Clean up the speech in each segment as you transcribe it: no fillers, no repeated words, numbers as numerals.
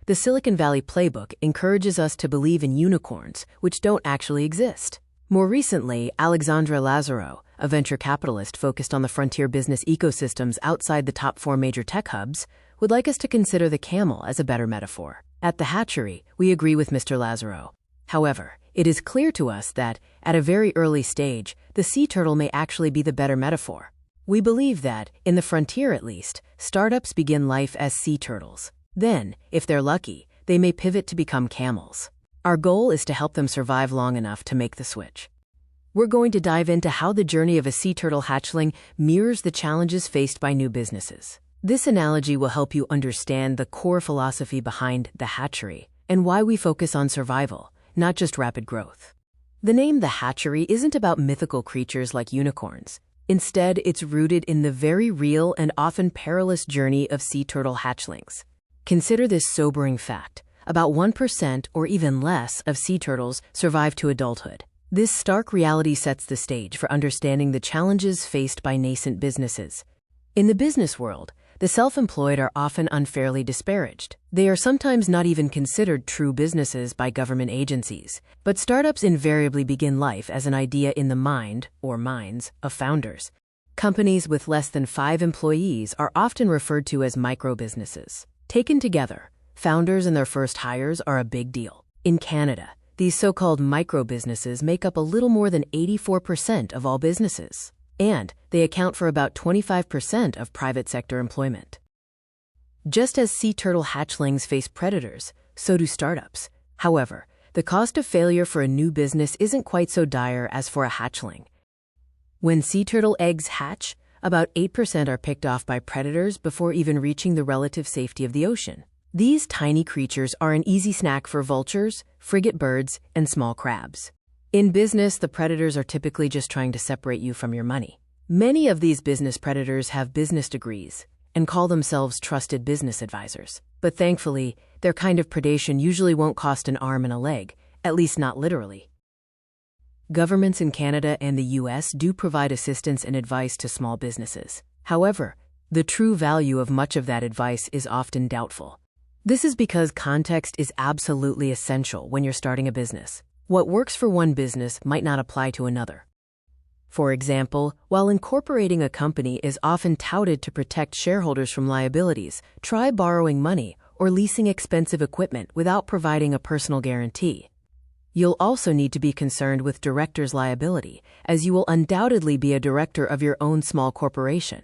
The Silicon Valley playbook encourages us to believe in unicorns, which don't actually exist. More recently, Alexandre Lazarow, a venture capitalist focused on the frontier business ecosystems outside the top 4 major tech hubs, would like us to consider the camel as a better metaphor. At the Hatchery, we agree with Mr. Lazarow. However, it is clear to us that, at a very early stage, the sea turtle may actually be the better metaphor. We believe that, in the frontier at least, startups begin life as sea turtles. Then, if they're lucky, they may pivot to become camels. Our goal is to help them survive long enough to make the switch. We're going to dive into how the journey of a sea turtle hatchling mirrors the challenges faced by new businesses. This analogy will help you understand the core philosophy behind the hatchery and why we focus on survival, not just rapid growth. The name the Hatchery isn't about mythical creatures like unicorns. Instead, it's rooted in the very real and often perilous journey of sea turtle hatchlings. Consider this sobering fact. About 1% or even less of sea turtles survive to adulthood. This stark reality sets the stage for understanding the challenges faced by nascent businesses. In the business world, the self-employed are often unfairly disparaged. They are sometimes not even considered true businesses by government agencies. But startups invariably begin life as an idea in the mind, or minds, of founders. Companies with less than 5 employees are often referred to as micro-businesses. Taken together, founders and their first hires are a big deal. In Canada, these so-called micro-businesses make up a little more than 84% of all businesses, and they account for about 25% of private sector employment. Just as sea turtle hatchlings face predators, so do startups. However, the cost of failure for a new business isn't quite so dire as for a hatchling. When sea turtle eggs hatch, about 8% are picked off by predators before even reaching the relative safety of the ocean. These tiny creatures are an easy snack for vultures, frigate birds, and small crabs. In business, the predators are typically just trying to separate you from your money. Many of these business predators have business degrees and call themselves trusted business advisors. But thankfully, their kind of predation usually won't cost an arm and a leg, at least not literally. Governments in Canada and the US do provide assistance and advice to small businesses. However, the true value of much of that advice is often doubtful. This is because context is absolutely essential when you're starting a business. What works for one business might not apply to another. For example, while incorporating a company is often touted to protect shareholders from liabilities, try borrowing money or leasing expensive equipment without providing a personal guarantee. You'll also need to be concerned with director's liability, as you will undoubtedly be a director of your own small corporation.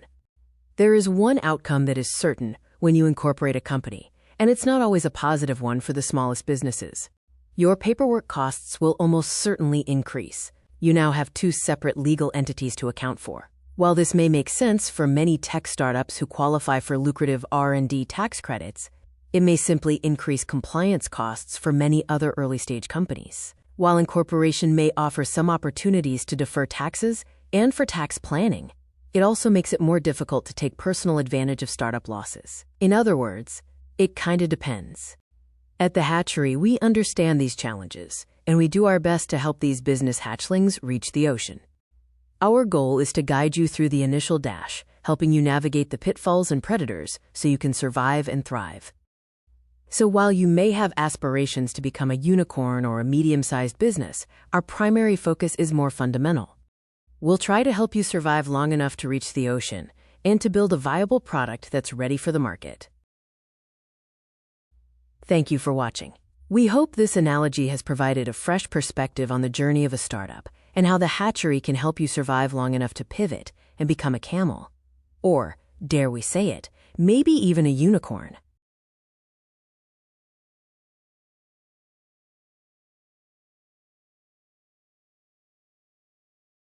There is one outcome that is certain when you incorporate a company, and it's not always a positive one for the smallest businesses. Your paperwork costs will almost certainly increase. You now have 2 separate legal entities to account for. While this may make sense for many tech startups who qualify for lucrative R&D tax credits, it may simply increase compliance costs for many other early-stage companies. While incorporation may offer some opportunities to defer taxes and for tax planning, it also makes it more difficult to take personal advantage of startup losses. In other words, it kinda depends. At the Hatchery, we understand these challenges, and we do our best to help these business hatchlings reach the ocean. Our goal is to guide you through the initial dash, helping you navigate the pitfalls and predators so you can survive and thrive. So while you may have aspirations to become a unicorn or a medium-sized business, our primary focus is more fundamental. We'll try to help you survive long enough to reach the ocean and to build a viable product that's ready for the market. Thank you for watching. We hope this analogy has provided a fresh perspective on the journey of a startup and how the Hatchery can help you survive long enough to pivot and become a camel. Or, dare we say it, maybe even a unicorn.